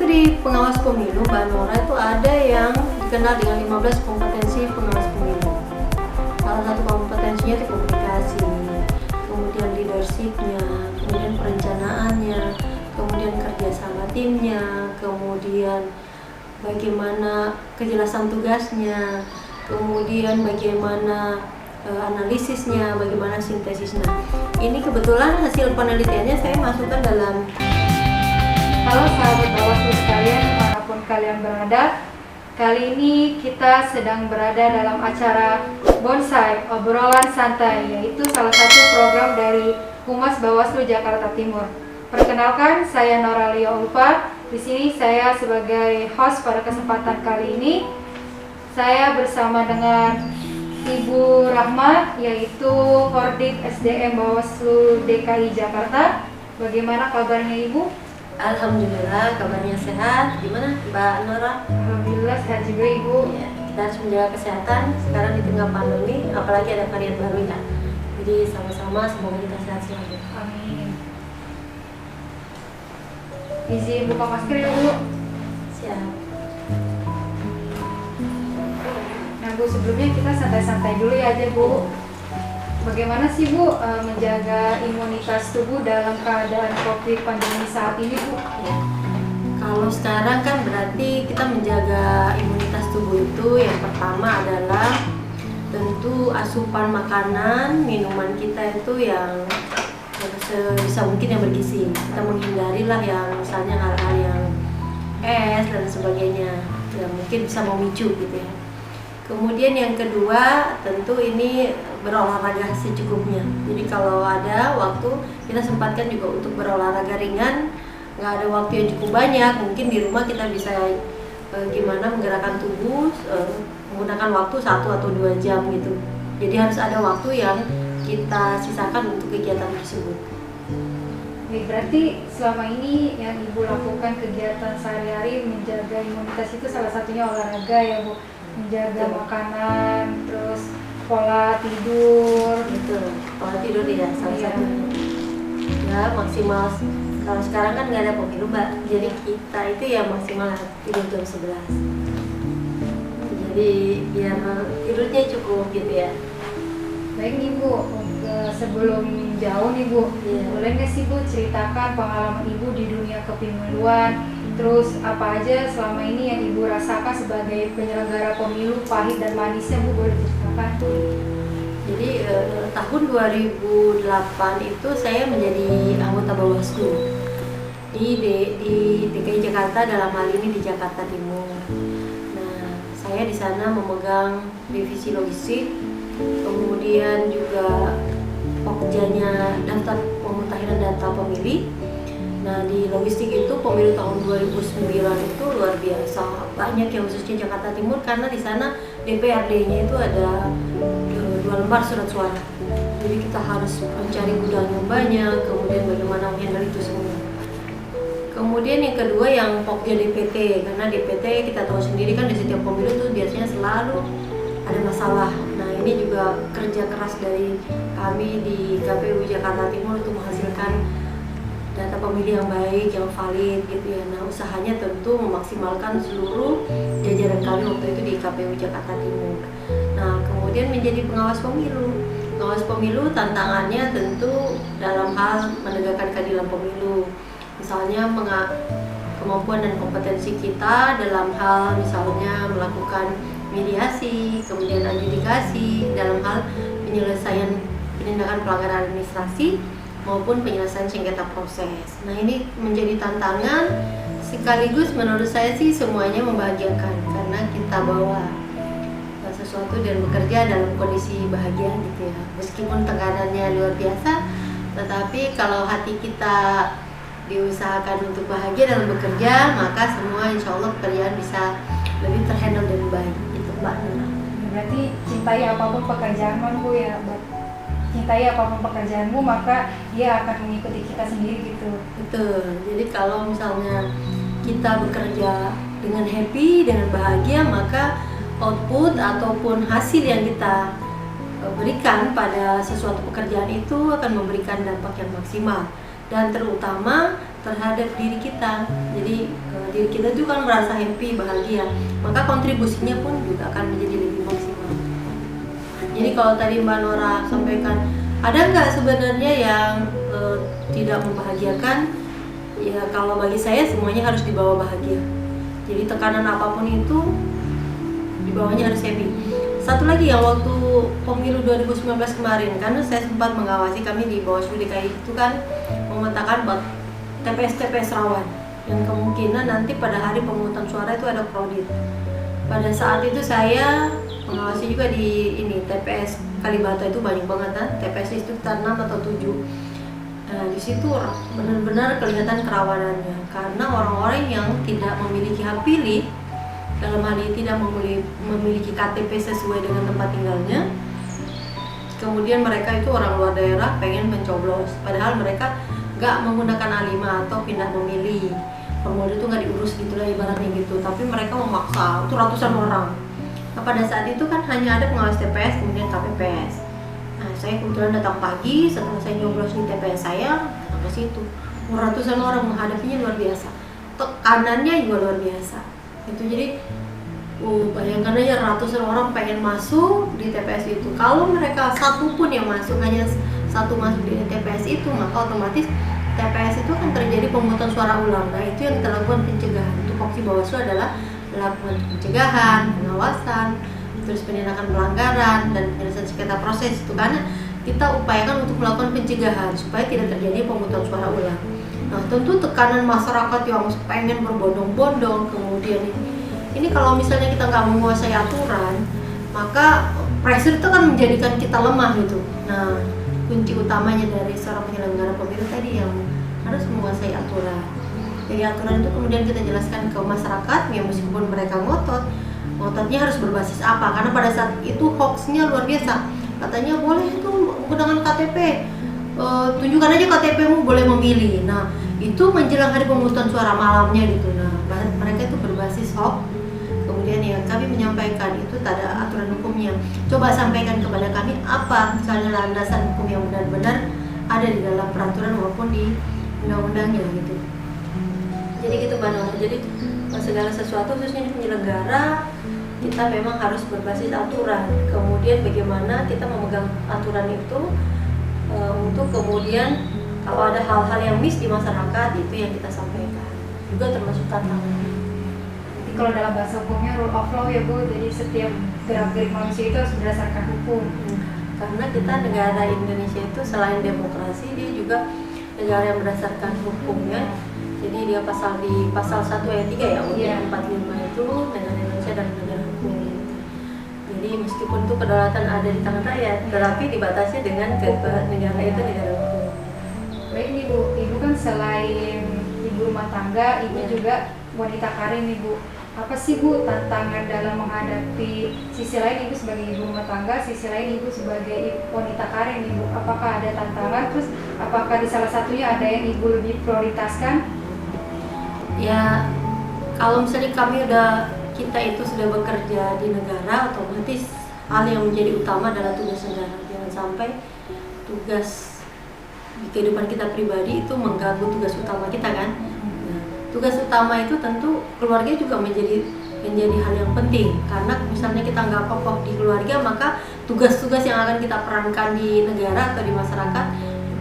di pengawas pemilu Mbak Nora itu ada yang dikenal dengan 15 kompetensi pengawas pemilu. Salah satu kompetensinya itu komunikasi, kemudian leadership-nya, kemudian perencanaannya, kemudian kerja sama timnya, kemudian bagaimana kejelasan tugasnya, kemudian bagaimana analisisnya, bagaimana sintesisnya. Ini kebetulan hasil penelitiannya saya masukkan dalam. Halo sahabat Bawaslu sekalian, dimanapun kalian berada. Kali ini kita sedang berada dalam acara Bonsai, obrolan santai, yaitu salah satu program dari Humas Bawaslu Jakarta Timur. Perkenalkan, saya Noralia Ulfa. Di sini saya sebagai host pada kesempatan kali ini. Saya bersama dengan Ibu Rahma, yaitu Korbit SDM Bawaslu DKI Jakarta. Bagaimana kabarnya Ibu? Alhamdulillah kabarnya sehat. Gimana Mbak Nora? Alhamdulillah sehat juga Ibu. Ya, kita harus menjaga kesehatan sekarang di tengah pandemi, apalagi ada varian baru ya. Jadi sama-sama semoga kita sehat selalu. Amin. Izin buka masker ya Bu. Siap. Nah Bu, sebelumnya kita santai-santai dulu ya aja Bu. Bagaimana sih Bu menjaga imunitas tubuh dalam keadaan COVID pandemi saat ini Bu? Ya. Kalau sekarang kan berarti kita menjaga imunitas tubuh itu yang pertama adalah tentu asupan makanan, minuman kita itu yang sebisa mungkin yang bergizi. Kita menghindari lah yang misalnya hal-hal yang es dan sebagainya yang mungkin bisa memicu gitu ya. Kemudian yang kedua tentu ini berolahraga secukupnya. Jadi kalau ada waktu kita sempatkan juga untuk berolahraga ringan. Nggak ada waktu yang cukup banyak, mungkin di rumah kita bisa gimana menggerakkan tubuh menggunakan waktu 1 atau 2 jam gitu. Jadi harus ada waktu yang kita sisakan untuk kegiatan tersebut. Berarti selama ini yang Ibu lakukan kegiatan sehari-hari menjaga imunitas itu salah satunya olahraga ya Bu? Menjaga makanan, terus pola tidur. Betul, pola tidur ya salah satunya. Ya maksimal, kalau sekarang kan nggak ada pemilu Mbak, jadi kita itu ya maksimal tidur jam 11. Jadi biar tidurnya cukup gitu ya. Baik nih Bu, sebelum jauh nih Bu, boleh nggak sih Bu ceritakan pengalaman Ibu di dunia kepemiluan? Terus apa aja selama ini yang Ibu rasakan sebagai penyelenggara pemilu, pahit dan manisnya Bu, boleh ceritakan? Jadi tahun 2008 itu saya menjadi anggota Bawaslu di DKI Jakarta, dalam hal ini di Jakarta Timur. Nah, saya di sana memegang divisi logistik, kemudian juga pokjanya daftar pemutakhiran data pemilih. Nah di logistik itu pemilu tahun 2009 itu luar biasa banyak ya, khususnya Jakarta Timur, karena di sana DPRD-nya itu ada 2 lembar surat suara. Jadi kita harus mencari gudang yang banyak, kemudian bagaimana menghandle itu semua. Kemudian yang kedua yang pokja DPT, karena DPT kita tahu sendiri kan di setiap pemilu itu biasanya selalu ada masalah. Nah ini juga kerja keras dari kami di KPU Jakarta Timur untuk menghasilkan data pemilih yang baik, yang valid gitu ya. Nah usahanya tentu memaksimalkan seluruh jajaran kami waktu itu di KPU Jakarta Timur. Nah kemudian menjadi pengawas pemilu. Pengawas pemilu tantangannya tentu dalam hal menegakkan keadilan pemilu. Misalnya kemampuan dan kompetensi kita dalam hal misalnya melakukan mediasi, kemudian adjudikasi dalam hal penyelesaian penindakan pelanggaran administrasi maupun penyelesaian sengketa proses. Nah ini menjadi tantangan, sekaligus menurut saya sih semuanya membahagiakan karena kita bawa sesuatu dan bekerja dalam kondisi bahagia gitu ya. Meskipun tekanannya luar biasa, tetapi kalau hati kita diusahakan untuk bahagia dalam bekerja, maka semua insya Allah pekerjaan bisa lebih terhandle dengan baik gitu Mbak Nura. Berarti cintai apapun pekerjaanmu Bu ya, cintai apapun pekerjaanmu maka dia akan mengikuti kita sendiri gitu. Betul. Jadi kalau misalnya kita bekerja dengan happy, dengan bahagia, maka output ataupun hasil yang kita berikan pada sesuatu pekerjaan itu akan memberikan dampak yang maksimal. Dan terutama terhadap diri kita. Jadi diri kita itu kan merasa happy, bahagia, maka kontribusinya pun juga akan menjadi lebih maksimal. Jadi kalau tadi Mbak Nora sampaikan, ada nggak sebenarnya yang tidak membahagiakan? Ya kalau bagi saya semuanya harus dibawa bahagia. Jadi tekanan apapun itu dibawanya harus happy. Satu lagi yang waktu pemilu 2019 kemarin, karena saya sempat mengawasi, kami di Bawaslu DKI itu kan memetakan buat TPS rawan yang kemungkinan nanti pada hari pemungutan suara itu ada crowded. Pada saat itu saya mengawasi juga di ini TPS Kalibata itu banyak banget kan, TPS itu sekitar 6 atau 7. Di situ benar-benar kelihatan kerawanannya karena orang-orang yang tidak memiliki hak pilih, dalam hal ini tidak memiliki KTP sesuai dengan tempat tinggalnya, kemudian mereka itu orang luar daerah pengen mencoblos, padahal mereka nggak menggunakan A5 atau pindah memilih, formulir itu nggak diurus gitulah ibaratnya gitu, tapi mereka memaksa, itu ratusan orang. Nah pada saat itu kan hanya ada pengawas TPS kemudian KPPS. Nah saya kebetulan datang pagi setelah saya nyoblos di TPS saya, datang ke situ, ratusan orang menghadapinya luar biasa, tekanannya juga luar biasa. Itu jadi bayangkan aja ratusan orang pengen masuk di TPS itu. Kalau mereka satu pun yang masuk, hanya satu masuk di TPS itu, maka otomatis TPS itu akan terjadi pemungutan suara ulang. Nah itu yang kita lakukan pencegahan. Untuk Tupoksi Bawaslu adalah melakukan pencegahan, pengawasan, terus penindakan pelanggaran dan penyelesaian sengketa proses itu, karena kita upayakan untuk melakukan pencegahan supaya tidak terjadi pemungutan suara ulang. Nah tentu tekanan masyarakat yang pengen berbondong-bondong, kemudian ini kalau misalnya kita nggak menguasai aturan, maka pressure itu kan menjadikan kita lemah gitu. Nah kunci utamanya dari seorang penyelenggara pemilu tadi yang harus menguasai aturan. Jadi aturan itu kemudian kita jelaskan ke masyarakat, ya meskipun mereka ngototnya harus berbasis apa, karena pada saat itu hoaxnya luar biasa. Katanya boleh itu menggunakan KTP, tunjukkan aja KTP-mu boleh memilih. Nah itu menjelang hari pemungutan suara malamnya gitu. Nah mereka itu berbasis hoax. Kemudian ya kami menyampaikan itu tak ada aturan hukumnya. Coba sampaikan kepada kami apa misalnya landasan hukum yang benar-benar ada di dalam peraturan maupun di undang-undangnya gitu. Jadi gitu Mbak Nora. Jadi segala sesuatu khususnya di penyelenggara kita memang harus berbasis aturan. Kemudian bagaimana kita memegang aturan itu untuk kemudian kalau ada hal-hal yang miss di masyarakat itu yang kita sampaikan, juga termasuk tantangan. Jadi kalau dalam bahasa hukumnya rule of law ya Bu, jadi setiap gerak-gerik manusia itu harus berdasarkan hukum. Karena kita negara Indonesia itu selain demokrasi dia juga negara yang berdasarkan hukum ya. Jadi dia di pasal 1 ayat 3 ya, UUD 45 itu negara Indonesia dan negara hukum. Jadi meskipun itu kedaulatan ada di tangan rakyat, tetapi dibatasi dengan negara itu negara hukum. Baik nih Bu, Ibu kan selain ibu rumah tangga, Ibu juga wanita karir nih Bu. Apa sih Bu tantangan dalam menghadapi sisi lain Ibu sebagai ibu rumah tangga, sisi lain Ibu sebagai wanita karir nih Bu? Apakah ada tantangan? Terus apakah di salah satunya ada yang Ibu lebih prioritaskan? Ya kalau misalnya kita itu sudah bekerja di negara, otomatis hal yang menjadi utama adalah tugas negara. Jangan sampai tugas di kehidupan kita pribadi itu mengganggu tugas utama kita kan. Nah, tugas utama itu tentu keluarga juga menjadi hal yang penting, karena misalnya kita nggak kokoh di keluarga, maka tugas-tugas yang akan kita perankan di negara atau di masyarakat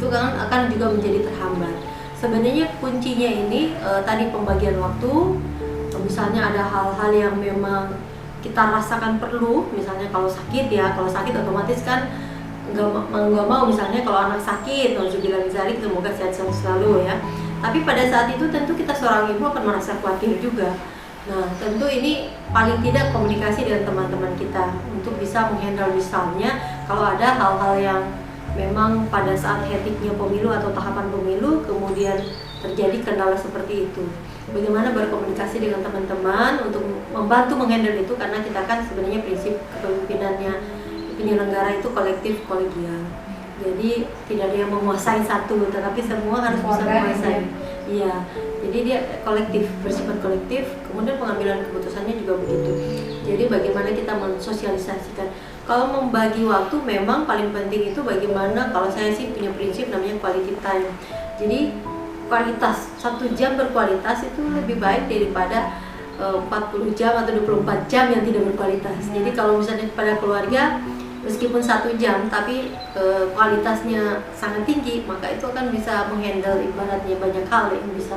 itu kan akan juga menjadi terhambat. Sebenarnya kuncinya ini tadi pembagian waktu. Misalnya ada hal-hal yang memang kita rasakan perlu, misalnya kalau sakit otomatis kan nggak mau misalnya kalau anak sakit, nauzubillah min dzalik, semoga sehat selalu ya. Tapi pada saat itu tentu kita seorang ibu akan merasa khawatir juga. Nah tentu ini paling tidak komunikasi dengan teman-teman kita untuk bisa menghandle misalnya kalau ada hal-hal yang memang pada saat hektiknya pemilu atau tahapan pemilu kemudian terjadi kendala seperti itu. Bagaimana berkomunikasi dengan teman-teman untuk membantu menghandle itu, karena kita kan sebenarnya prinsip kepemimpinannya penyelenggara itu kolektif kolegial. Jadi tidak ada yang menguasai satu, tetapi semua harus bisa menguasai. Iya. Jadi dia kolektif, bersifat kolektif, kemudian pengambilan keputusannya juga begitu. Jadi bagaimana kita mensosialisasikan. Kalau membagi waktu memang paling penting itu bagaimana, kalau saya sih punya prinsip namanya quality time. Jadi kualitas, 1 jam berkualitas itu lebih baik daripada 40 jam atau 24 jam yang tidak berkualitas. Jadi kalau misalnya pada keluarga meskipun 1 jam tapi kualitasnya sangat tinggi, maka itu akan bisa menghandle ibaratnya banyak hal yang bisa,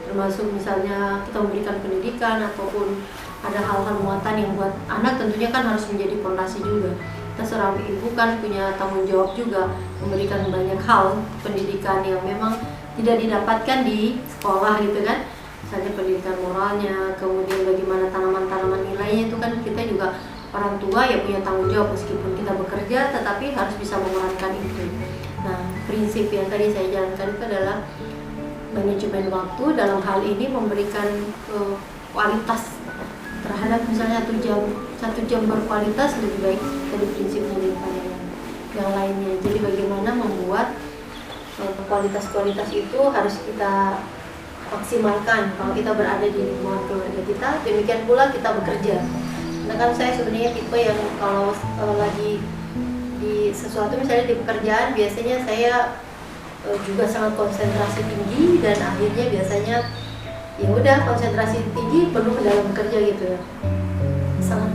termasuk misalnya kita memberikan pendidikan ataupun ada hal-hal muatan yang buat anak tentunya kan harus menjadi fondasi juga. Kita seorang ibu kan punya tanggung jawab juga memberikan banyak hal pendidikan yang memang tidak didapatkan di sekolah gitu kan. Misalnya pendidikan moralnya, kemudian bagaimana tanaman-tanaman nilainya itu kan kita juga orang tua ya punya tanggung jawab meskipun kita bekerja tetapi harus bisa memerankan itu. Nah, prinsip yang tadi saya jalankan itu adalah manajemen waktu dalam hal ini memberikan kualitas terhadap misalnya 1 jam berkualitas lebih baik dari prinsipnya daripada yang lainnya. Jadi bagaimana membuat kualitas-kualitas itu harus kita maksimalkan kalau kita berada di lingkungan keluarga kita, demikian pula kita bekerja. Nah kan saya sebenarnya tipe yang kalau lagi di sesuatu misalnya di pekerjaan biasanya saya juga sangat konsentrasi tinggi dan akhirnya biasanya ya udah konsentrasi tinggi penuh dalam bekerja gitu ya. Sangat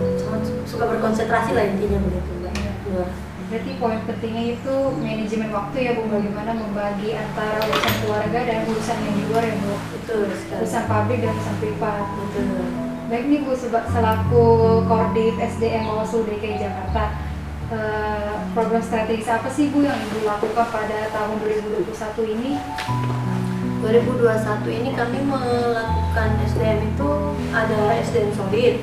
suka berkonsentrasi lah intinya begitu Mbak. Ya. Berarti poin pentingnya itu manajemen waktu ya Bu, bagaimana membagi antara urusan keluarga dan urusan yang di luar ya Bu. Betul sekali. Urusan pabrik dan urusan privat. Betul. Baik nih Bu, selaku Koordit SDM Bawaslu DKI Jakarta, program strategis apa sih Bu yang Ibu lakukan pada tahun 2021 ini? 2021 ini kami melakukan SDM itu ada SDM solid,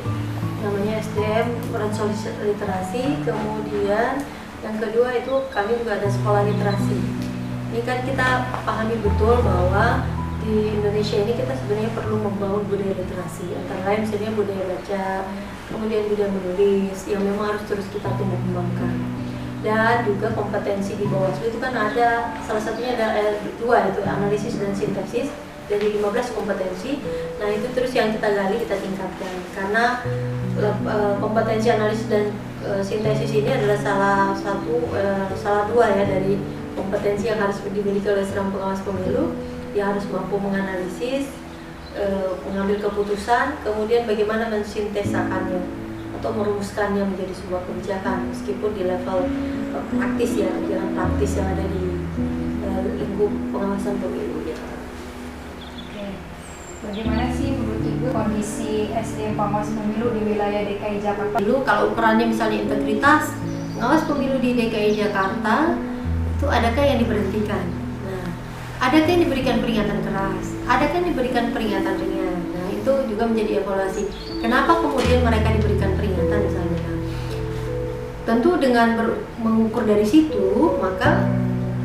namanya SDM solid literasi, kemudian yang kedua itu kami juga ada sekolah literasi. Ini kan kita pahami betul bahwa di Indonesia ini kita sebenarnya perlu membangun budaya literasi, antara lain misalnya budaya baca, kemudian budaya menulis yang memang harus terus kita tumbuh kembangkan. Dan juga kompetensi di Bawaslu itu kan ada, salah satunya ada 2 itu analisis dan sintesis dari 15 kompetensi. Nah itu terus yang kita gali, kita tingkatkan karena kompetensi analisis dan sintesis ini adalah salah 2 ya dari kompetensi yang harus dimiliki oleh seorang pengawas pemilu. Dia harus mampu menganalisis, mengambil keputusan, kemudian bagaimana mensintesakannya atau merumuskannya menjadi sebuah kebijakan meskipun di level praktis ya, jalan praktis yang ada di lingkup pengawasan pemilu ya. Oke. Bagaimana sih menurut Ibu kondisi SDM pengawas pemilu di wilayah DKI Jakarta? Dulu kalau ukurannya misalnya integritas, pengawas pemilu di DKI Jakarta itu adakah yang diberhentikan? Nah, adakah yang diberikan peringatan keras? Adakah yang diberikan peringatan ringan? Nah, itu juga menjadi evaluasi. Kenapa kemudian mereka diberikan peringatan misalnya? Nah, tentu dengan mengukur dari situ, maka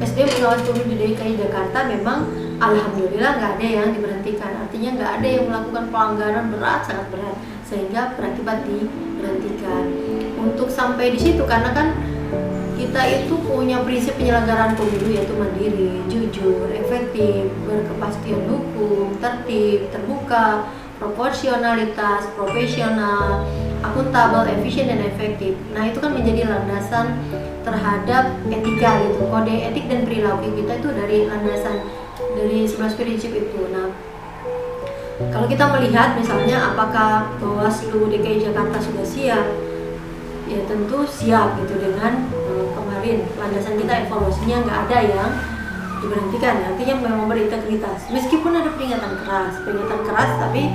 SDM pengawas pemilu di DKI Jakarta memang alhamdulillah nggak ada yang diberhentikan. Artinya nggak ada yang melakukan pelanggaran berat, sangat berat, sehingga berakibat diberhentikan. Untuk sampai di situ, karena kan kita itu punya prinsip penyelenggaraan pemilu yaitu mandiri, jujur, efektif, berkepastian hukum, tertib, terbuka, proporsionalitas, profesional, akuntabel, efisien dan efektif. Nah itu kan menjadi landasan terhadap etika gitu. Kode etik dan perilaku kita itu dari landasan dari 11 prinsip itu. Nah kalau kita melihat misalnya apakah Bawaslu DKI Jakarta sudah siap, ya tentu siap gitu dengan kemarin landasan kita evaluasinya nggak ada yang diberhentikan, artinya memang berintegritas meskipun ada peringatan keras tapi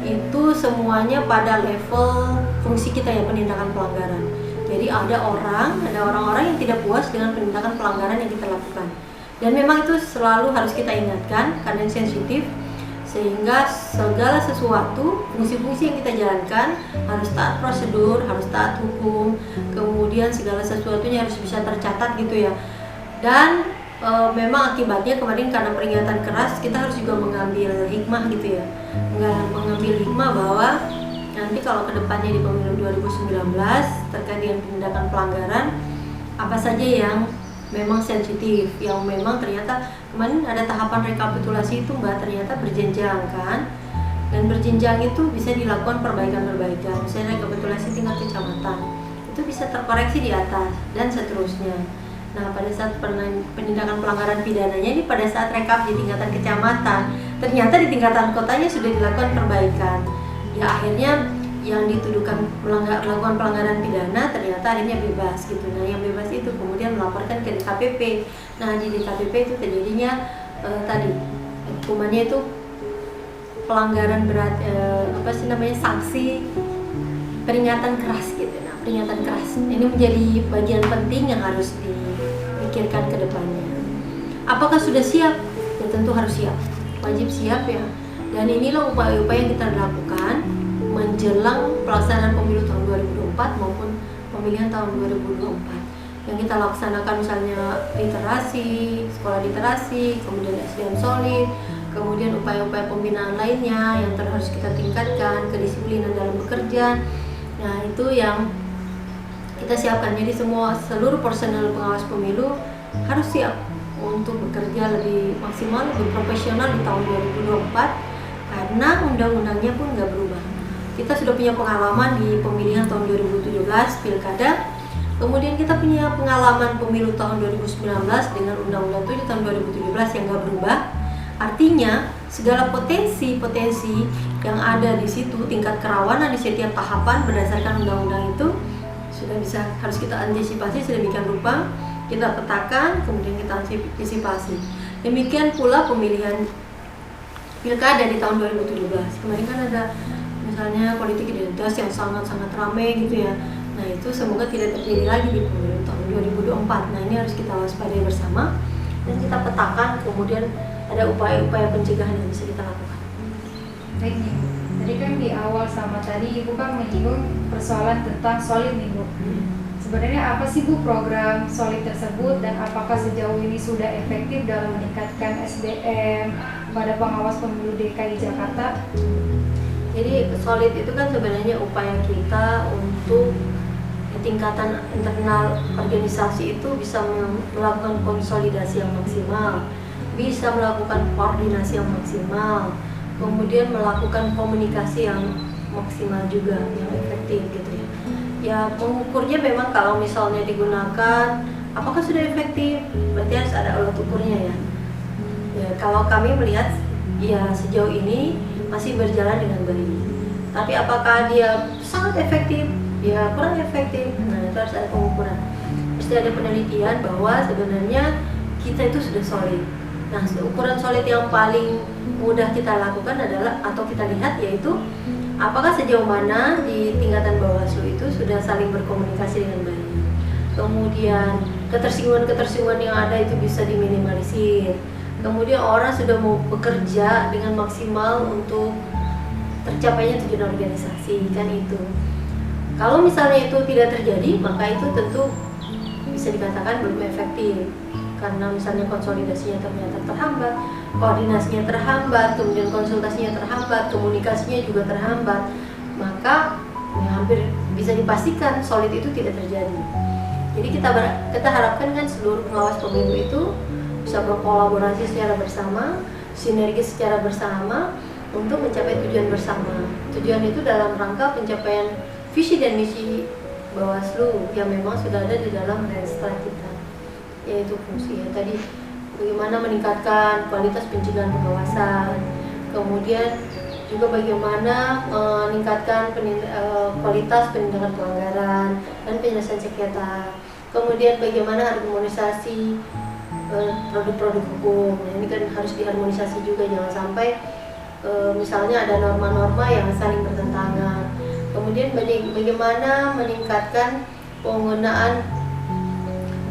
itu semuanya pada level fungsi kita ya, penindakan pelanggaran. Jadi ada orang-orang yang tidak puas dengan penindakan pelanggaran yang kita lakukan, dan memang itu selalu harus kita ingatkan karena sensitif, sehingga segala sesuatu fungsi-fungsi yang kita jalankan harus taat prosedur, harus taat hukum, kemudian segala sesuatunya harus bisa tercatat gitu ya. Dan memang akibatnya kemarin karena peringatan keras kita harus juga mengambil hikmah gitu ya, mengambil hikmah bahwa nanti kalau kedepannya di pemilu 2019 terkait dengan penindakan pelanggaran apa saja yang memang sensitif, yang memang ternyata kemarin ada tahapan rekapitulasi itu Mbak, ternyata berjenjang kan, dan berjenjang itu bisa dilakukan perbaikan-perbaikan, misalnya rekapitulasi tingkat kecamatan itu bisa terkoreksi di atas dan seterusnya. Nah, pada saat penindakan pelanggaran pidananya ini pada saat rekap di tingkatan kecamatan, ternyata di tingkatan kotanya sudah dilakukan perbaikan. Ya akhirnya yang dituduhkan melakukan pelanggaran pidana ternyata akhirnya bebas gitu. Nah, yang bebas itu kemudian melaporkan ke DKPP. Nah, di DKPP itu terjadinya tadi hukumannya itu pelanggaran berat, sanksi peringatan keras gitu. Nah, peringatan keras ini menjadi bagian penting yang harus dipikirkan ke depannya. Apakah sudah siap? Ya tentu harus siap, wajib siap ya. Dan inilah upaya-upaya yang kita lakukan menjelang pelaksanaan pemilu tahun 2024 maupun pemilihan tahun 2024. Yang kita laksanakan misalnya literasi, sekolah literasi, kemudian SDM solid, kemudian upaya-upaya pembinaan lainnya yang harus kita tingkatkan, kedisiplinan dalam bekerja. Nah, itu yang kita siapkan. Jadi seluruh personel pengawas pemilu harus siap untuk bekerja lebih maksimal, lebih profesional di tahun 2024 karena undang-undangnya pun nggak berubah. Kita sudah punya pengalaman di pemilihan tahun 2017 pilkada, kemudian kita punya pengalaman pemilu tahun 2019 dengan Undang-Undang 7 tahun 2017 yang nggak berubah. Artinya segala potensi yang ada di situ, tingkat kerawanan di setiap tahapan berdasarkan undang-undang itu sudah harus kita antisipasi sedemikian rupa, kita petakan, kemudian kita antisipasi. Demikian pula pemilihan pilkada di tahun 2017. Kemarin kan ada misalnya politik identitas yang sangat-sangat ramai gitu ya. Nah, itu semoga tidak terjadi lagi di pemilu tahun 2024. Nah, ini harus kita waspadai bersama dan kita petakan, kemudian ada upaya-upaya pencegahan yang bisa kita lakukan. Baik nih, tadi kan di awal sama tadi Ibu kan menyinggung persoalan tentang solid nih Bu. Sebenarnya apa sih Bu program solid tersebut dan apakah sejauh ini sudah efektif dalam meningkatkan SDM pada pengawas pemilu DKI Jakarta? Jadi solid itu kan sebenarnya upaya kita untuk di tingkatan internal organisasi itu bisa melakukan konsolidasi yang maksimal, bisa melakukan koordinasi yang maksimal, kemudian melakukan komunikasi yang maksimal juga, yang efektif gitu ya. Ya pengukurnya memang kalau misalnya digunakan, apakah sudah efektif? Berarti harus ada alat ukurnya ya. Ya kalau kami melihat ya sejauh ini masih berjalan dengan baik. Tapi apakah dia sangat efektif? Ya kurang efektif. Nah, itu harus ada pengukuran. Mesti ada penelitian bahwa sebenarnya kita itu sudah solid. Nah, ukuran solid yang paling mudah kita lakukan adalah atau kita lihat yaitu apakah sejauh mana di tingkatan Bawaslu itu sudah saling berkomunikasi dengan baik. Kemudian ketersinggungan yang ada itu bisa diminimalisir. Kemudian orang sudah mau bekerja dengan maksimal untuk tercapainya tujuan organisasi, kan itu. Kalau misalnya itu tidak terjadi, maka itu tentu bisa dikatakan belum efektif. Karena misalnya konsolidasinya ternyata terhambat, koordinasinya terhambat, kemudian konsultasinya terhambat, komunikasinya juga terhambat, maka ya hampir bisa dipastikan solid itu tidak terjadi. Jadi kita harapkan kan seluruh pengawas pemilu itu bisa berkolaborasi secara bersama, sinergi secara bersama untuk mencapai tujuan bersama. Tujuan itu dalam rangka pencapaian visi dan misi Bawaslu yang memang sudah ada di dalam Renstra kita, yaitu fungsi ya tadi bagaimana meningkatkan kualitas pencegahan pengawasan, kemudian juga bagaimana meningkatkan kualitas penindakan pelanggaran dan penyelesaian sengketa, kemudian bagaimana harmonisasi produk-produk hukum. Nah, ini kan harus diharmonisasi juga, jangan sampai misalnya ada norma-norma yang saling bertentangan. Kemudian bagaimana meningkatkan penggunaan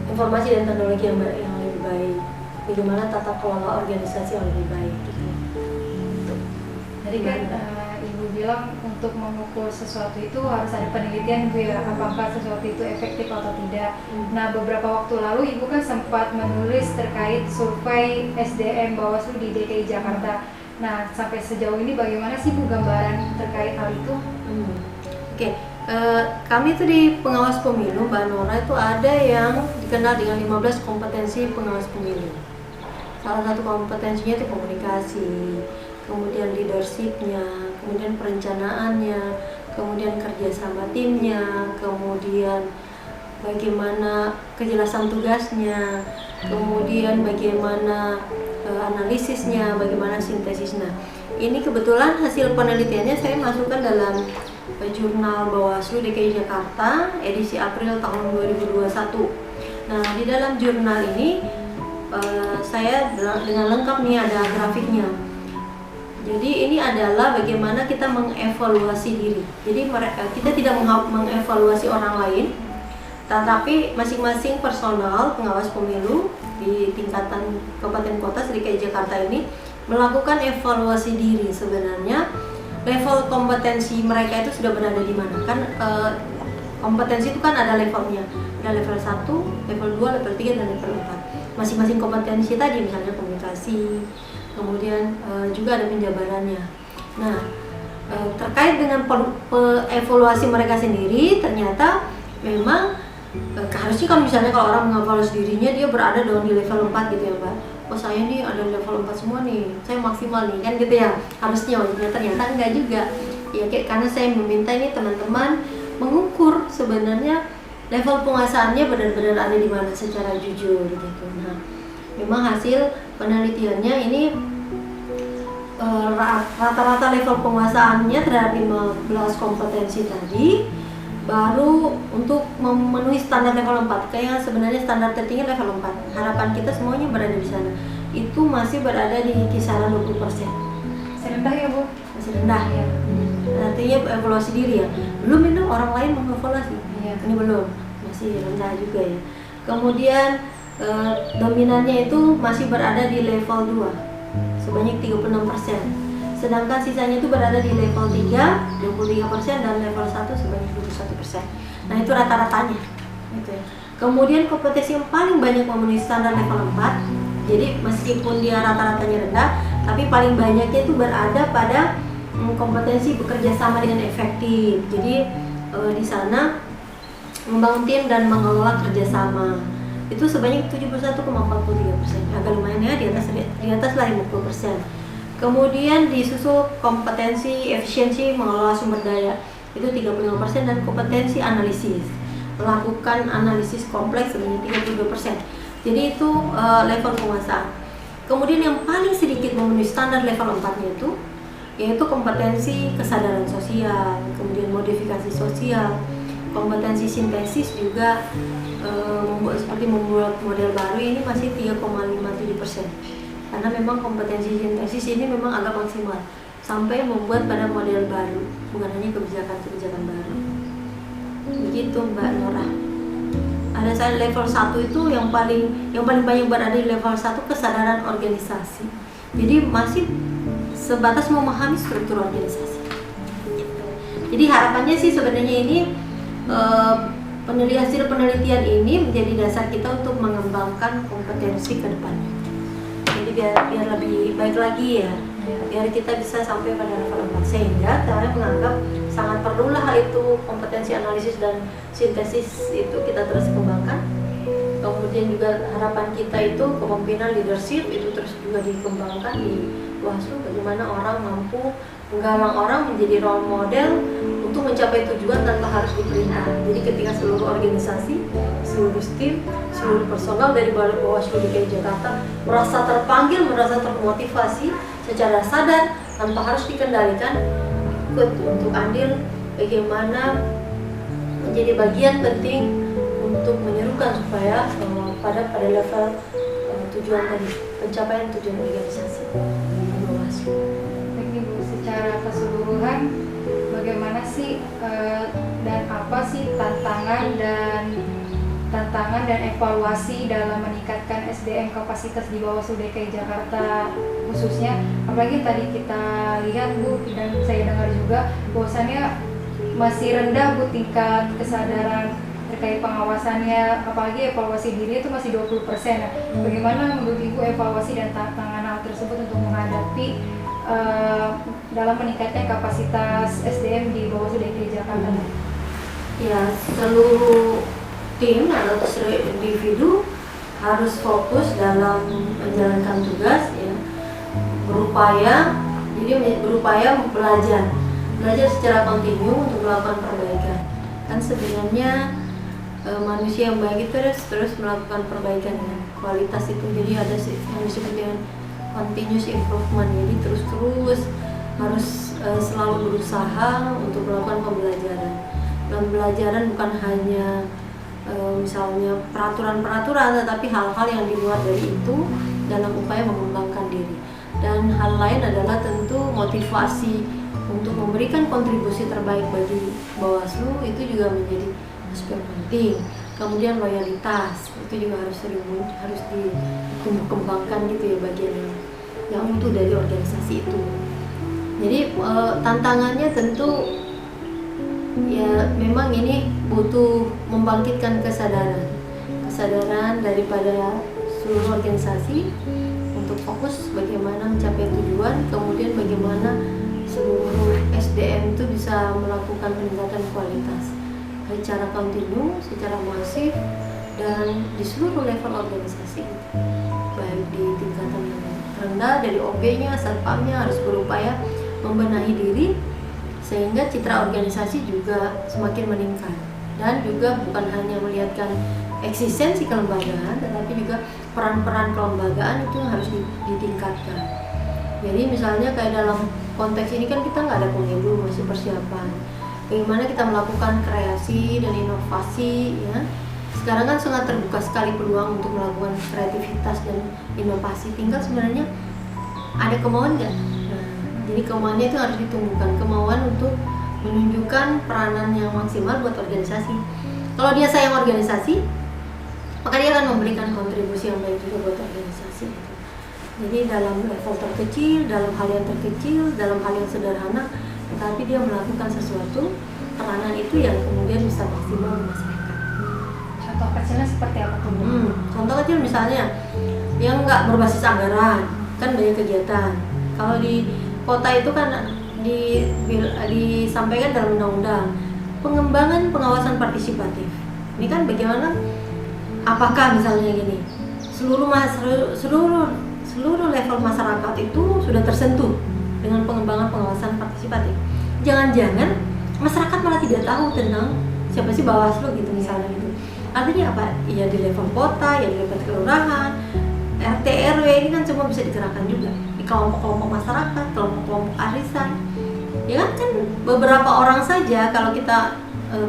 informasi dan teknologi yang lebih baik, bagaimana tata kelola organisasi yang lebih baik gitu. Jadi kan Ibu bilang untuk mengukur sesuatu itu harus ada penelitian gitu ya, apakah sesuatu itu efektif atau tidak. Nah, beberapa waktu lalu Ibu kan sempat menulis terkait survei SDM Bawaslu di DKI Jakarta. Nah, sampai sejauh ini bagaimana sih Bu gambaran terkait hal itu? Oke. Kami itu di pengawas pemilu, Mbak Nora, itu ada yang dikenal dengan 15 kompetensi pengawas pemilu. Salah satu kompetensinya itu komunikasi, kemudian leadership-nya, kemudian perencanaannya, kemudian kerjasama timnya, kemudian bagaimana kejelasan tugasnya, kemudian bagaimana analisisnya, bagaimana sintesisnya. Ini kebetulan hasil penelitiannya saya masukkan dalam jurnal Bawaslu DKI Jakarta edisi April tahun 2021. Nah, di dalam jurnal ini saya dengan lengkap nih ada grafiknya. Jadi ini adalah bagaimana kita mengevaluasi diri. Jadi kita tidak mengevaluasi orang lain, tetapi masing-masing personal pengawas pemilu di tingkatan kabupaten kota DKI Jakarta ini melakukan evaluasi diri. Sebenarnya level kompetensi mereka itu sudah berada di mana? Kan kompetensi itu kan ada levelnya. Ada level 1, level 2, level 3 dan level 4. Masing-masing kompetensi tadi misalnya komunikasi, kemudian juga ada penjabarannya. Nah, terkait dengan evaluasi mereka sendiri, ternyata memang harusnya kalau misalnya kalau orang mengevaluasi dirinya dia berada dong di level 4 gitu ya Mbak. Oh saya nih ada level 4 semua nih, saya maksimal nih kan gitu ya. Harusnya ternyata enggak juga. Ya karena saya meminta ini teman-teman mengukur sebenarnya level penguasaannya benar-benar ada di mana secara jujur gitu. Nah, memang hasil penelitiannya ini rata-rata level penguasaannya terhadap 15 kompetensi tadi baru untuk memenuhi standar level 4. Kayak sebenarnya standar tertinggi level 4. Harapan kita semuanya berada di sana. Itu masih berada di kisaran 20%. Masih rendah ya Bu? Masih rendah ya. Artinya evaluasi diri ya. Belum itu orang lain mengevaluasi. Iya. Ini belum, masih rendah juga ya. Kemudian dominannya itu masih berada di level 2 sebanyak 36%. Sedangkan sisanya itu berada di level 3 23% dan level 1 sebanyak 21%. Nah, itu rata-ratanya gitu ya. Kemudian kompetensi yang paling banyak memenuhi standar level 4. Jadi meskipun dia rata-ratanya rendah, tapi paling banyaknya itu berada pada kompetensi bekerja sama dengan efektif. Jadi di sana membangun tim dan mengelola kerjasama itu sebanyak 71,43%, agak lumayan ya, di atas lah 50%. Kemudian disusul kompetensi efisiensi mengelola sumber daya itu 35% dan kompetensi analisis, melakukan analisis kompleks sebanyak 32%. Jadi itu level penguasaan. Kemudian yang paling sedikit memenuhi standar level 4-nya itu yaitu kompetensi kesadaran sosial, kemudian modifikasi sosial, kompetensi sintesis juga membuat model baru ini masih 3,57%. Karena memang kompetensi sintesis ini memang agak maksimal sampai membuat pada model baru, bukan hanya kebijakan-kebijakan baru. Begitu Mbak Nora. Ada saya level 1 itu yang paling banyak berada di level 1 kesadaran organisasi. Jadi masih sebatas memahami struktur organisasi. Jadi harapannya sih sebenarnya ini hasil penelitian ini menjadi dasar kita untuk mengembangkan kompetensi ke depannya. Jadi biar lebih baik lagi ya, biar kita bisa sampai pada level 4 sehingga saya menganggap sangat perlulah hal itu, kompetensi analisis dan sintesis itu kita terus kembangkan. Kemudian juga harapan kita itu kepemimpinan leadership itu terus juga dikembangkan di Bawaslu, bagaimana orang mampu menggalang orang menjadi role model untuk mencapai tujuan tanpa harus diperintah. Jadi ketika seluruh organisasi, seluruh tim, seluruh personal dari Bawaslu DKI Jakarta merasa terpanggil, merasa termotivasi secara sadar tanpa harus dikendalikan, ikut untuk andil bagaimana menjadi bagian penting untuk menyerukan supaya pada level tujuan tadi, pencapaian tujuan organisasi Bawaslu. Baik nih Bu, secara keseluruhan bagaimana sih dan apa sih tantangan dan evaluasi dalam meningkatkan SDM kapasitas di Bawaslu DKI Jakarta khususnya, apalagi tadi kita lihat Bu dan saya dengar juga bahwasannya masih rendah Bu tingkat kesadaran terkait pengawasannya, apalagi evaluasi diri itu masih 20%. Nah, bagaimana menurut Ibu evaluasi dan tantangan hal tersebut untuk menghadapi dalam meningkatkan kapasitas SDM di Bawaslu DKI Jakarta? Ya, seluruh tim atau seluruh individu harus fokus dalam menjalankan tugas ya, berupaya belajar secara kontinu untuk melakukan perbaikan. Kan sebenarnya manusia yang baik itu terus melakukan perbaikan ya, kualitas itu. Jadi ada yang disebut dengan continuous improvement, jadi terus harus selalu berusaha untuk melakukan pembelajaran. Pembelajaran bukan hanya misalnya peraturan-peraturan, tetapi hal-hal yang di luar dari itu dalam upaya mengembangkan diri. Dan hal lain adalah tentu motivasi untuk memberikan kontribusi terbaik bagi Bawaslu itu juga menjadi aspek penting. Kemudian loyalitas itu juga harus dikembangkan gitu ya, bagian yang utuh dari organisasi itu. Jadi tantangannya tentu ya memang ini butuh membangkitkan kesadaran daripada seluruh organisasi untuk fokus bagaimana mencapai tujuan, kemudian bagaimana seluruh SDM itu bisa melakukan peningkatan kualitas secara kontinu, secara masif, dan di seluruh level organisasi, baik di tingkatan yang rendah dari OB-nya, satpamnya harus berupaya membenahi diri sehingga citra organisasi juga semakin meningkat. Dan juga bukan hanya melihatkan eksistensi kelembagaan, tetapi juga peran-peran kelembagaan itu harus ditingkatkan. Jadi misalnya kayak dalam konteks ini kan kita nggak ada pemilu, masih persiapan. Bagaimana kita melakukan kreasi dan inovasi ya. Sekarang kan sangat terbuka sekali peluang untuk melakukan kreativitas dan inovasi. Tinggal sebenarnya ada kemauan nggak? Nah, jadi kemauannya itu harus ditumbuhkan, kemauan untuk menunjukkan peranan yang maksimal buat organisasi. Kalau dia sayang organisasi, maka dia akan memberikan kontribusi yang baik juga buat organisasi. Jadi dalam level terkecil, dalam hal yang terkecil, dalam hal yang sederhana, tetapi dia melakukan sesuatu, peranan itu yang kemudian bisa maksimal di masyarakat. Contoh kecilnya seperti apa tuh? Contoh kecil misalnya yang nggak berbasis anggaran, kan banyak kegiatan. Kalau di kota itu kan disampaikan dalam undang-undang pengembangan pengawasan partisipatif. Ini kan bagaimana? Apakah misalnya gini, seluruh level masyarakat itu sudah tersentuh dengan pengembangan pengawasan partisipatif? Jangan-jangan masyarakat malah tidak tahu tentang siapa sih Bawaslu gitu misalnya gitu. Artinya apa? Ya di level kota, ya di level kelurahan, RT RW ini kan semua bisa digerakkan juga di kelompok-kelompok masyarakat, kelompok-kelompok arisan. Ya kan beberapa orang saja kalau kita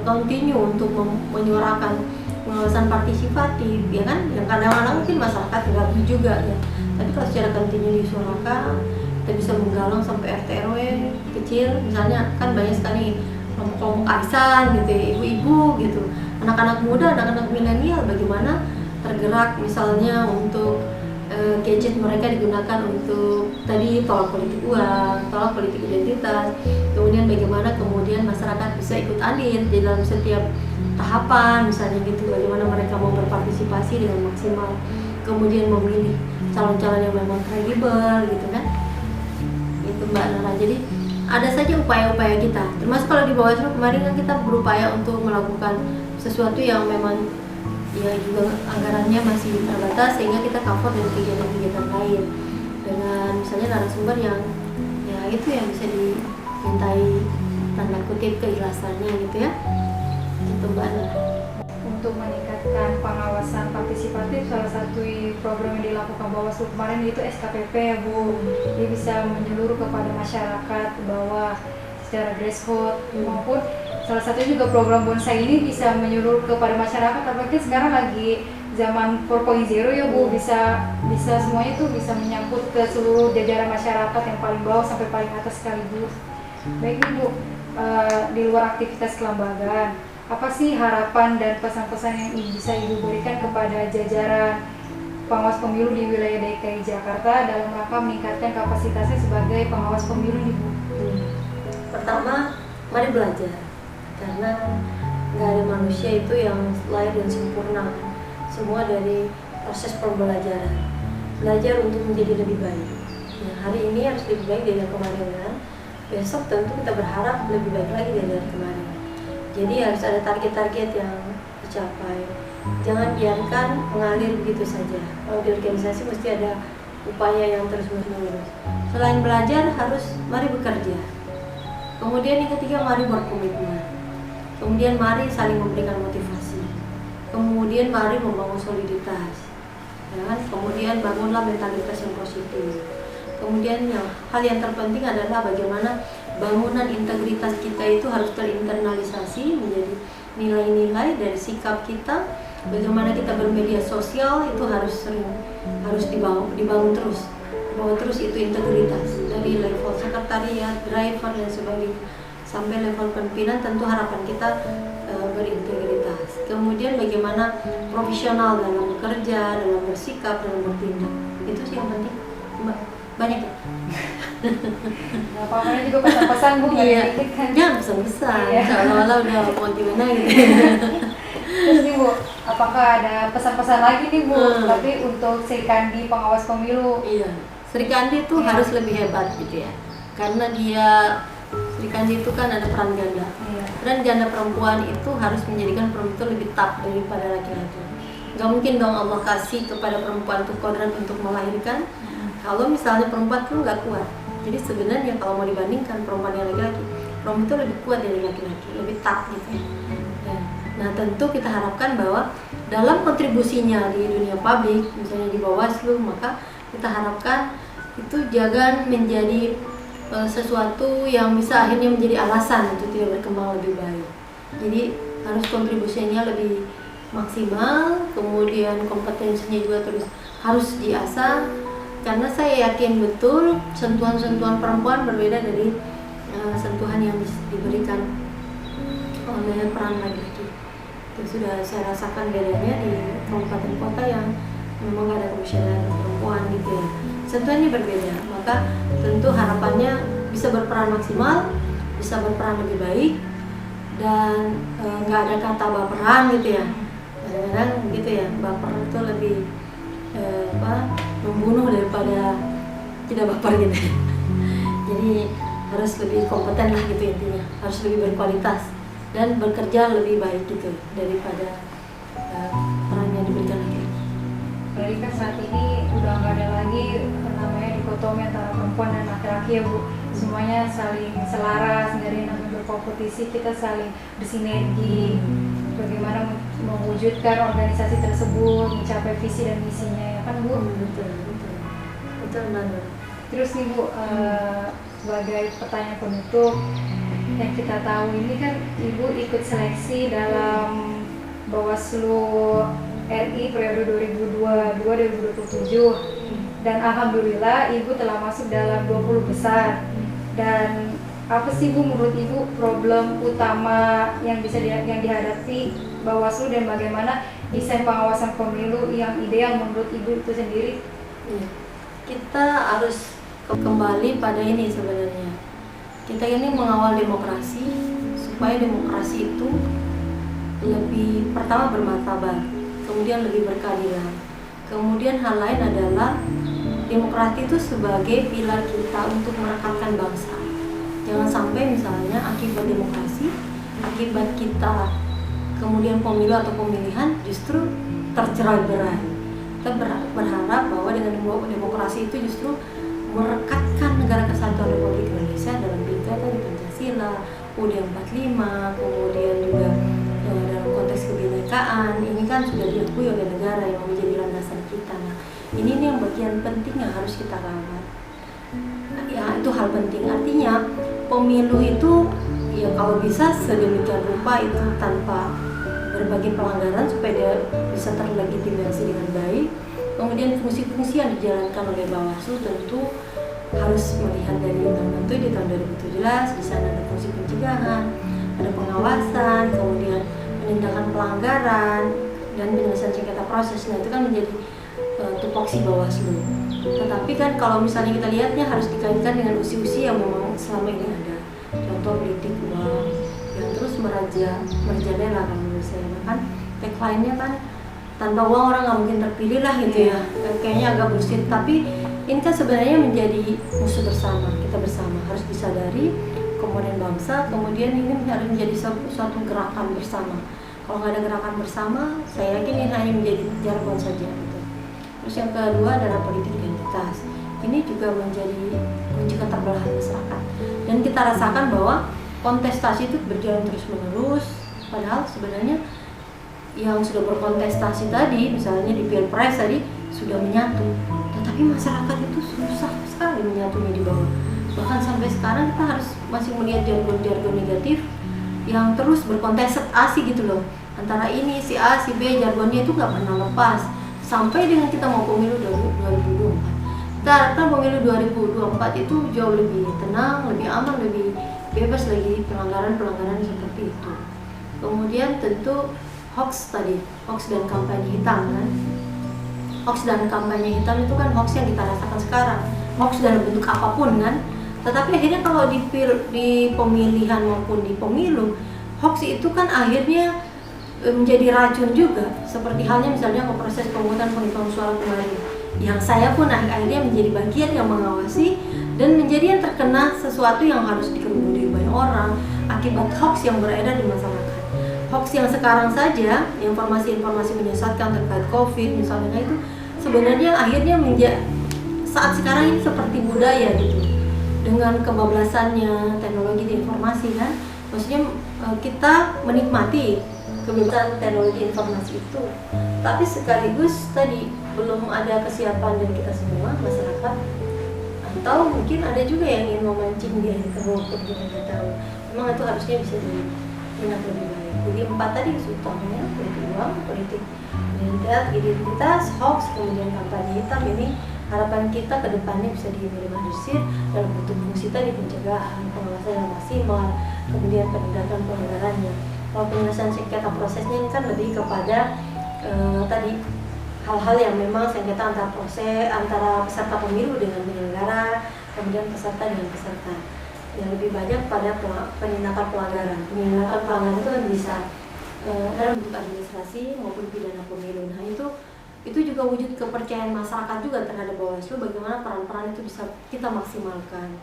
continue untuk menyuarakan pengawasan partisipatif, ya kan, yang kadang-kadang mungkin masyarakat tergabung juga ya. Tapi kalau secara kontinu disuarakan, kita bisa menggalang sampai RT RW kecil, misalnya kan banyak sekali kelompok-kelompok arisan gitu, ibu-ibu gitu, anak-anak muda, anak-anak milenial, bagaimana tergerak misalnya untuk gadget mereka digunakan untuk tadi tolak politik uang, tolak politik identitas, kemudian bagaimana kemudian masyarakat bisa ikut andil di dalam setiap tahapan misalnya gitu, bagaimana mereka mau berpartisipasi dengan maksimal, kemudian memilih calon-calon yang memang kredibel gitu kan, itu Mbak Nara. Jadi ada saja upaya-upaya kita, termasuk kalau di Bawaslu kemarin kan kita berupaya untuk melakukan sesuatu yang memang ya juga anggarannya masih terbatas, sehingga kita cover dengan kegiatan-kegiatan lain dengan misalnya narasumber yang ya itu yang bisa dimintai tanda kutip keikhlasannya gitu ya, itu Mbak Nara. Untuk meningkatkan pengawasan partisipatif, salah satu program yang dilakukan Bawaslu kemarin itu SKPP ya Bu. Dia bisa menyeluruh kepada masyarakat bawah secara grassroots maupun salah satu juga program bonsai ini bisa menyeluruh kepada masyarakat, apalagi sekarang lagi zaman 4.0 ya Bu, bisa semuanya tuh bisa menyangkut ke seluruh jajaran masyarakat yang paling bawah sampai paling atas sekaligus. Baik nih Bu, di luar aktivitas kelembagaan, apa sih harapan dan pesan-pesan yang bisa Ibu berikan kepada jajaran pengawas pemilu di wilayah DKI Jakarta dalam rangka meningkatkan kapasitasnya sebagai pengawas pemilu nih Bu? Pertama, mari belajar, karena nggak ada manusia itu yang lahir dan sempurna. Semua dari proses pembelajaran, belajar untuk menjadi lebih baik. Nah, hari ini harus lebih baik dari yang kemarin kan. Besok tentu kita berharap lebih baik lagi dari yang kemarin. Jadi harus ada target-target yang dicapai. Jangan biarkan mengalir begitu saja. Kalau di organisasi mesti ada upaya yang terus-menerus. Selain belajar, harus mari bekerja. Kemudian yang ketiga, mari berkomitmen. Kemudian mari saling memberikan motivasi. kemudian mari membangun soliditas, ya kan? Kemudian bangunlah mentalitas yang positif. Kemudian hal yang terpenting adalah bagaimana bangunan integritas kita itu harus terinternalisasi menjadi nilai-nilai dari sikap kita. Bagaimana kita bermedia sosial itu harus dibangun terus itu integritas dari level sekretariat, driver dan sebagainya sampai level pimpinan. Tentu harapan kita berintegritas. Kemudian bagaimana profesional dalam bekerja, dalam bersikap, dalam bertindak, itu sih yang penting. Banyak ya. Nah, pamannya juga pesan-pesan Bu, iya. Jangan pesan-pesan, seolah-olah udah mau gimana gitu. Terus nih Bu, apakah ada pesan-pesan lagi nih Bu, tapi untuk Sri Kandi pengawas pemilu? Iya, Sri Kandi itu harus lebih hebat gitu ya, karena Sri Kandi itu kan ada peran ganda. Peran ganda perempuan itu harus menjadikan perempuan itu lebih tough daripada laki-laki. Gak mungkin dong Allah kasih kepada perempuan tuh kodrat untuk melahirkan kalau misalnya perempuan tuh nggak kuat. Jadi sebenarnya kalau mau dibandingkan perempuan dan laki-laki, perempuan itu lebih kuat dari laki-laki, lebih tough gitu ya. Nah tentu kita harapkan bahwa dalam kontribusinya di dunia publik, misalnya di Bawaslu, maka kita harapkan itu jangan menjadi sesuatu yang bisa akhirnya menjadi alasan untuk tidak berkembang lebih baik. Jadi harus kontribusinya lebih maksimal, kemudian kompetensinya juga terus harus diasah. Karena saya yakin betul sentuhan-sentuhan perempuan berbeda dari sentuhan yang diberikan oleh peran laki-laki. Itu sudah saya rasakan bedanya di kabupaten kota yang memang ada komisioner perempuan gitu ya. Sentuhannya berbeda, maka tentu harapannya bisa berperan maksimal, bisa berperan lebih baik, dan nggak ada kata baperan gitu ya. Kadang-kadang gitu ya, baper itu lebih membunuh daripada tidak baper gitu. Jadi harus lebih kompeten lah gitu intinya, harus lebih berkualitas dan bekerja lebih baik gitu daripada peran yang diberikan laki-laki. Berarti kan saat ini udah nggak ada lagi namanya dikotomi antara perempuan dan laki-laki ya Bu. Semuanya saling selaras, nggak ada yang namanya berkompetisi, kita saling bersinergi. Bagaimana mewujudkan organisasi tersebut mencapai visi dan misinya ya kan Bu? Betul banget. Terus nih Bu, sebagai pertanyaan penutup, yang kita tahu ini kan Ibu ikut seleksi dalam Bawaslu RI periode 2022-2027 dan alhamdulillah Ibu telah masuk dalam 20 besar. Dan apa sih Bu menurut Ibu problem utama yang dihadapi Bawaslu dan bagaimana desain pengawasan pemilu yang ideal menurut Ibu itu sendiri? Kita harus kembali pada ini sebenarnya. Kita ini mengawal demokrasi supaya demokrasi itu lebih pertama bermartabat, kemudian lebih berkeadilan. Kemudian hal lain adalah demokrasi itu sebagai pilar kita untuk merekatkan bangsa. Jangan sampai misalnya akibat demokrasi, akibat kita kemudian pemilu atau pemilihan justru tercerai-berai. Kita berharap bahwa dengan demokrasi itu justru merekatkan negara kesatuan Republik Indonesia dalam tiga tadi Pancasila, UUD 45, kemudian juga dalam konteks kebinekaan. Ini kan sudah diakui oleh negara yang menjadi landasan kita. Nah, ini yang bagian penting yang harus kita rawat. Ya, itu hal penting. Artinya pemilu itu ya kalau bisa sedemikian rupa itu tanpa berbagai pelanggaran supaya dia bisa terlegitimasi dengan baik. Kemudian fungsi-fungsi yang dijalankan oleh Bawaslu tentu harus melihat dari undang-undang di tahun 2017. Di sana ada fungsi pencegahan, ada pengawasan, kemudian penindakan pelanggaran dan penyelesaian sengketa proses. Nah itu kan menjadi tupoksi Bawaslu. Tetapi kan kalau misalnya kita lihatnya harus dikaitkan dengan usi-usi yang memang selama ini ada. Contoh politik uang yang terus merajalela kan menurut saya. Bahkan tagline-nya kan tanpa uang orang nggak mungkin terpilih lah gitu ya. Kayaknya agak bullshit, tapi ini kan sebenarnya menjadi musuh bersama. Kita bersama harus disadari komponen bangsa, kemudian ini harus menjadi suatu gerakan bersama. Kalau nggak ada gerakan bersama, saya yakin ini hanya menjadi jargon saja gitu. Terus yang kedua adalah politik identitas. Ini juga menjadi kunci keterbelahan masyarakat. Dan kita rasakan bahwa kontestasi itu berjalan terus-menerus, padahal sebenarnya yang sudah berkontestasi tadi, misalnya di Pilpres tadi sudah menyatu, tetapi masyarakat itu susah sekali menyatunya di bawah. Bahkan sampai sekarang kita harus masih melihat jargon-jargon negatif yang terus berkontestasi gitu loh, antara ini si A si B, jargonnya itu nggak pernah lepas sampai dengan kita mau pemilu 2024. Kita harapkan pemilu 2024 itu jauh lebih tenang, lebih aman, lebih bebas lagi pelanggaran-pelanggaran seperti itu. Kemudian tentu hoax tadi, hoax dan kampanye hitam kan. Hoax dan kampanye hitam itu kan hoax yang kita rasakan sekarang, hoax dalam bentuk apapun kan. Tetapi akhirnya kalau di pemilihan maupun di pemilu, hoax itu kan akhirnya menjadi racun juga. Seperti halnya misalnya proses pemungutan penghitungan suara kemarin, yang saya pun akhirnya menjadi bagian yang mengawasi dan menjadi yang terkena sesuatu yang harus dikerudui banyak orang akibat hoax yang beredar di masyarakat. Hoax yang sekarang saja, informasi-informasi menyesatkan terkait COVID misalnya, itu sebenarnya akhirnya saat sekarang ini seperti budaya gitu. Dengan kebablasannya teknologi informasi kan, maksudnya kita menikmati kebebasan teknologi informasi itu, tapi sekaligus tadi belum ada kesiapan dari kita semua masyarakat, atau mungkin ada juga yang ingin memancing dia ke bawah kita tidak tahu. Memang itu harusnya bisa ditindak lebih baik. Jadi 4 tadi utamanya politik uang, politik identitas, hoax, kemudian kampanye hitam. Ini harapan kita ke depannya bisa diminimalisir dalam bentuk fungsi tadi pencegahan, pengawasan yang maksimal, kemudian penindakan pelanggarannya. Kalau penyelesaian sengketa prosesnya ini kan lebih kepada tadi hal-hal yang memang sengketa antara peserta pemilu dengan penyelenggara, kemudian peserta dengan peserta. Yang lebih banyak pada penindakan pelanggaran. Penindakan pelanggaran itu kan bisa dalam bentuk administrasi maupun pidana pemilu. Nah itu juga wujud kepercayaan masyarakat juga terhadap Bawaslu, bagaimana peran-peran itu bisa kita maksimalkan.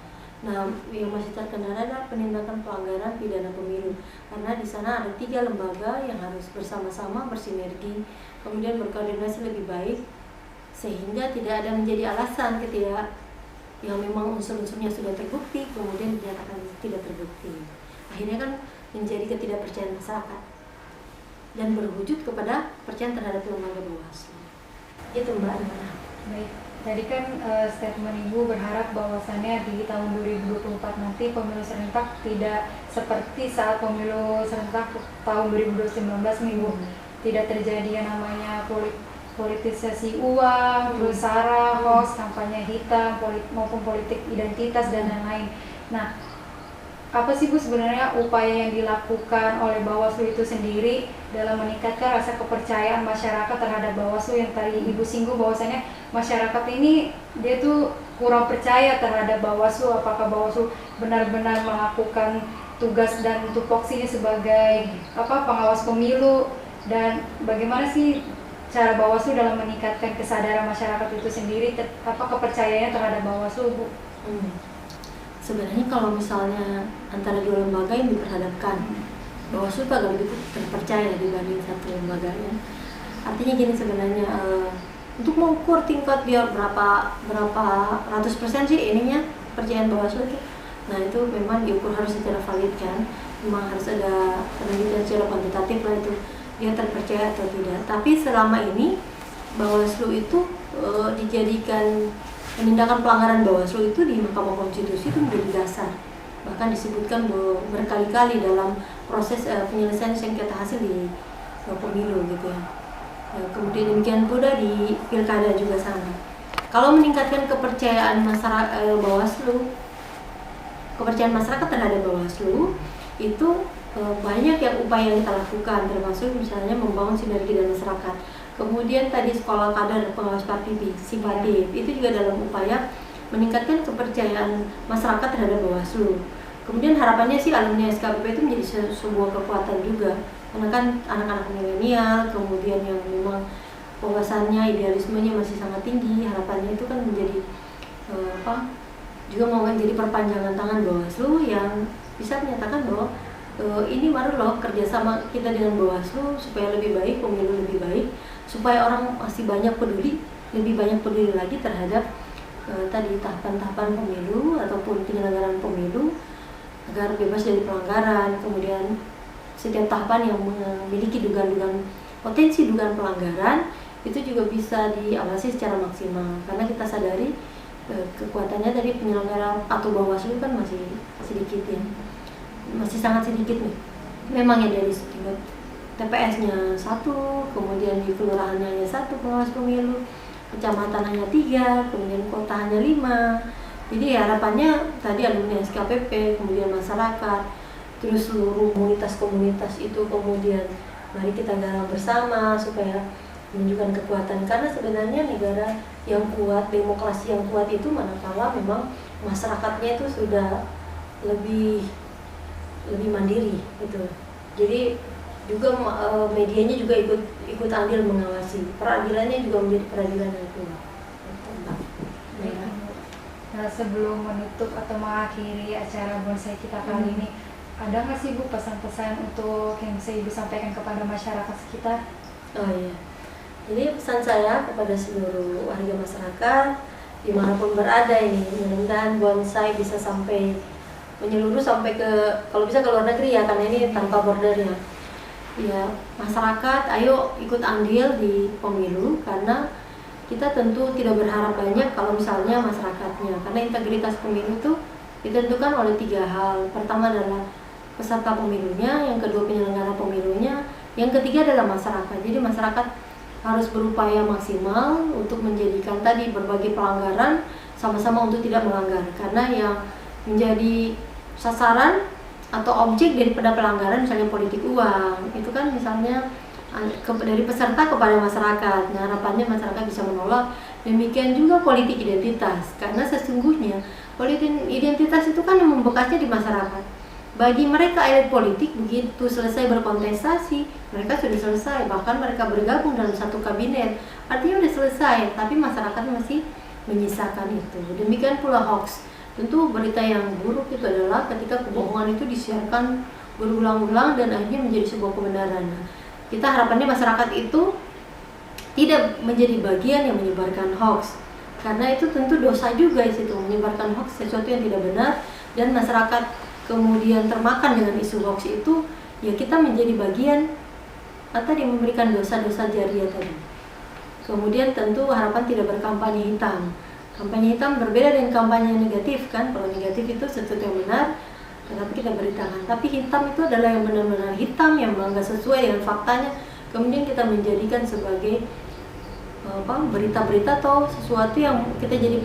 Nah, yang masih terkendala adalah penindakan pelanggaran pidana pemilu, karena di sana ada 3 lembaga yang harus bersama-sama bersinergi, kemudian berkoordinasi lebih baik, sehingga tidak ada menjadi alasan yang memang unsur-unsurnya sudah terbukti kemudian dinyatakan tidak terbukti. Akhirnya kan menjadi ketidakpercayaan masyarakat dan berwujud kepada kepercayaan terhadap lembaga Bawaslu. Itu Mbak Ana. Baik, tadi kan statement Ibu berharap bahwasannya di tahun 2024 nanti pemilu serentak tidak seperti saat pemilu serentak tahun 2019 Ibu. Tidak terjadi yang namanya politisasi uang, terus sara, hoax, kampanye hitam, maupun politik identitas dan lain-lain. Nah, apa sih Bu sebenarnya upaya yang dilakukan oleh Bawaslu itu sendiri dalam meningkatkan rasa kepercayaan masyarakat terhadap Bawaslu yang tadi Ibu singgung bahwasannya masyarakat ini dia tuh kurang percaya terhadap Bawaslu, apakah Bawaslu benar-benar melakukan tugas dan tupoksinya sebagai pengawas pemilu, dan bagaimana sih cara Bawaslu dalam meningkatkan kesadaran masyarakat itu sendiri, kepercayaannya terhadap Bawaslu Bu? Sebenarnya kalau misalnya antara 2 lembaga yang diperhadapkan, Bawaslu itu agak lebih terpercaya dibanding satu lembaga ya. Artinya gini sebenarnya, untuk mengukur tingkat dia berapa ratus persen sih ininya kepercayaan Bawaslu itu. Nah itu memang diukur harus secara valid kan, memang harus ada penelitian secara kuantitatif lah itu dia terpercaya atau tidak. Tapi selama ini Bawaslu itu dijadikan penindakan pelanggaran Bawaslu itu di Mahkamah Konstitusi itu menjadi dasar. Bahkan disebutkan berkali-kali dalam proses penyelesaian sengketa hasil di pemilu gitu ya. Kemudian demikian pula di pilkada juga sama. Kalau meningkatkan kepercayaan masyarakat Bawaslu, kepercayaan masyarakat terhadap Bawaslu itu banyak yang upaya yang kita lakukan, termasuk misalnya membangun sinergi dengan masyarakat. Kemudian tadi sekolah kader pengawas partisipatif itu juga dalam upaya meningkatkan kepercayaan masyarakat terhadap Bawaslu. Kemudian harapannya sih alumni SKPP itu menjadi sebuah kekuatan juga, karena kan anak-anak milenial, kemudian yang memang wawasannya, idealismenya masih sangat tinggi. Harapannya itu kan menjadi juga mau menjadi perpanjangan tangan Bawaslu yang bisa menyatakan bahwa ini baru loh kerjasama kita dengan Bawaslu supaya lebih baik, pemilu lebih baik, supaya orang masih banyak peduli, lebih banyak peduli lagi terhadap tadi tahapan-tahapan pemilu ataupun penyelenggaraan pemilu agar bebas dari pelanggaran. Kemudian setiap tahapan yang memiliki dugaan-dugaan potensi dugaan pelanggaran itu juga bisa diawasi secara maksimal, karena kita sadari kekuatannya dari penyelenggara atau Bawaslu kan masih sedikit ya, masih sangat sedikit nih. Memang ya dari tingkat TPS-nya 1, kemudian di kelurahannya hanya 1 pengawas pemilu, kecamatan hanya 3, kemudian kota hanya 5. Jadi harapannya tadi alumni SKPP, kemudian masyarakat, terus seluruh komunitas itu kemudian mari kita garap bersama supaya menunjukkan kekuatan, karena sebenarnya negara yang kuat, demokrasi yang kuat itu manakala memang masyarakatnya itu sudah lebih mandiri gitu. Jadi juga medianya juga ikut andil mengawasi, peradilannya juga menjadi peradilan yang kuat. Ya. Nah, sebelum menutup atau mengakhiri acara bonsai kita kali ini, ada nggak sih Bu pesan-pesan untuk yang bisa Ibu sampaikan kepada masyarakat sekitar? Oh iya, jadi pesan saya kepada seluruh warga masyarakat dimanapun berada ini, mudah-mudahan bonsai bisa sampai menyeluruh sampai ke, kalau bisa ke luar negeri ya, karena ini tanpa border ya. Ya, masyarakat ayo ikut andil di pemilu, karena kita tentu tidak berharap banyak kalau misalnya masyarakatnya, karena integritas pemilu itu ditentukan oleh 3 hal. Pertama adalah peserta pemilunya, yang kedua penyelenggara pemilunya, yang ketiga adalah masyarakat. Jadi masyarakat harus berupaya maksimal untuk menjadikan tadi berbagai pelanggaran sama-sama untuk tidak melanggar, karena yang menjadi sasaran atau objek daripada pelanggaran misalnya politik uang itu kan misalnya dari peserta kepada masyarakat. Nah, harapannya masyarakat bisa menolak. Demikian juga politik identitas, karena sesungguhnya politik identitas itu kan yang membekasnya di masyarakat. Bagi mereka elit politik begitu selesai berkontestasi, mereka sudah selesai, bahkan mereka bergabung dalam satu kabinet, artinya sudah selesai, tapi masyarakat masih menyisakan itu. Demikian pula hoax. Tentu berita yang buruk itu adalah ketika kebohongan itu disiarkan berulang-ulang dan akhirnya menjadi sebuah kebenaran. Nah, kita harapannya masyarakat itu tidak menjadi bagian yang menyebarkan hoax, karena itu tentu dosa juga di situ, menyebarkan hoax sesuatu yang tidak benar, dan masyarakat kemudian termakan dengan isu hoax itu, ya kita menjadi bagian atau memberikan dosa-dosa jariah tadi. Kemudian tentu harapan tidak berkampanye hitam. Kampanye hitam berbeda dengan kampanye negatif kan. Kalau negatif itu sesuatu yang benar, tetapi kita beritakan. Tapi hitam itu adalah yang benar-benar hitam, yang nggak sesuai dengan faktanya. Kemudian kita menjadikan sebagai berita-berita atau sesuatu yang kita jadi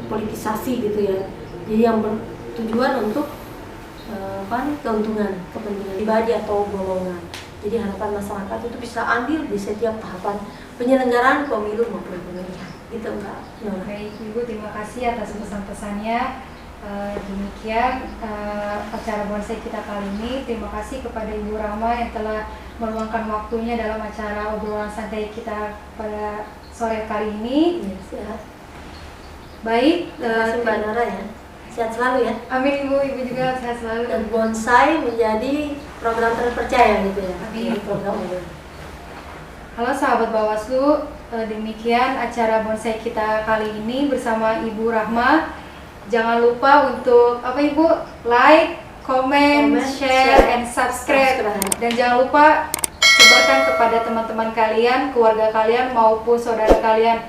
politisasi gitu ya. Jadi yang bertujuan untuk keuntungan, kepentingan pribadi atau golongan. Jadi harapan masyarakat itu bisa andil di setiap tahapan penyelenggaraan pemilu maupun pemilihan. Gitu Mbak. Baik Ibu, terima kasih atas pesan-pesannya. Demikian acara bonsai kita kali ini. Terima kasih kepada Ibu Rahma yang telah meluangkan waktunya dalam acara obrolan santai kita pada sore kali ini. Ya. Baik, terima kasih Mbak Nora ya. Sehat selalu ya. Amin Ibu, Ibu juga sehat selalu. Dan bonsai menjadi program terpercaya gitu ya. Amin. Program ini. Halo sahabat Bawaslu, demikian acara bonsai kita kali ini bersama Ibu Rahma. Jangan lupa untuk Ibu? Like, comment, share, and subscribe. Dan jangan lupa sebarkan kepada teman-teman kalian, keluarga kalian maupun saudara kalian.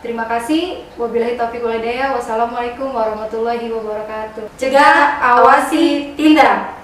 Terima kasih. Wabillahi taufiq wal hidayah. Wassalamualaikum warahmatullahi wabarakatuh. Cegah, awasi, tindak.